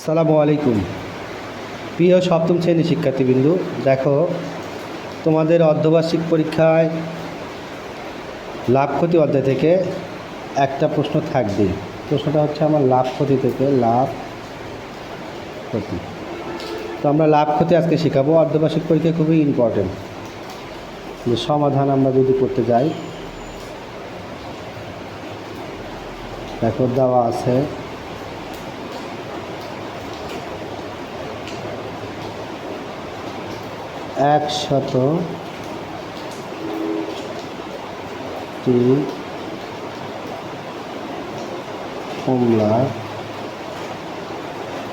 আসসালামু আলাইকুম। প্রিয় সপ্তম শ্রেণীর শিক্ষার্থীবৃন্দু, দেখো তোমাদের অর্ধবার্ষিক পরীক্ষায় লাভ ক্ষতি অধ্যায় থেকে একটা প্রশ্ন থাকবে। প্রশ্নটা হচ্ছে আমার লাভ ক্ষতি থেকে লাভ ক্ষতি। তো আমরা লাভ ক্ষতি আজকে শেখাবো। অর্ধবার্ষিক পরীক্ষা খুবই ইম্পর্টেন্ট। যে সমাধান আমরা যদি করতে যাই, দেখো দেওয়া আছে টি কমলার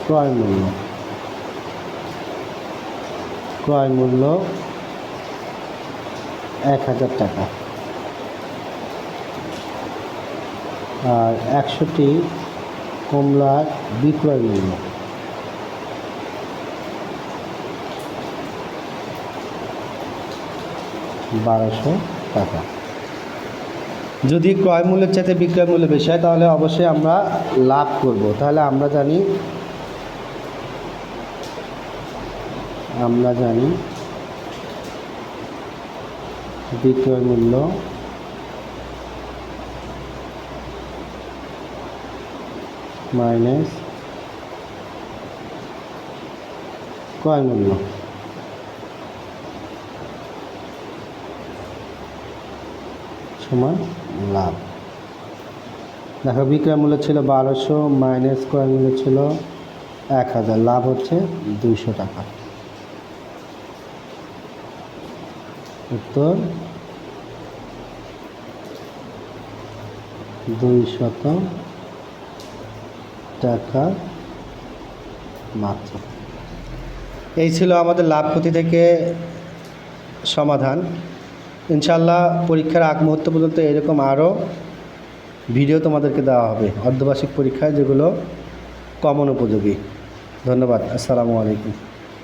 ক্রয় মূল্য 1000 টাকা, আর 100টি কমলার বিক্রয় মূল্য 1200 টাকা। যদি ক্রয় মূল্যের চাইতে বিক্রয় মূল্য বেশি হয় তাহলে অবশ্যই আমরা লাভ করব। তাহলে আমরা জানি বিক্রয় মূল্য মাইনাস ক্রয় মূল্য সমান লাভ। দেখো বিক্রয় মূল্য ছিল 1200 মাইনাস ক্রয় মূল্য ছিল 1000, লাভ হচ্ছে 200 টাকা। উত্তর 200 টাকা মাত্র। এই ছিল আমাদের লাভ ক্ষতি থেকে সমাধান। ইনশাআল্লাহ পরীক্ষার আগ মুহূর্ত পর্যন্ত এরকম আরও ভিডিও তোমাদেরকে দেওয়া হবে অর্ধবার্ষিক পরীক্ষায়, যেগুলো কমন উপযোগী। ধন্যবাদ। আসসালামু আলাইকুম।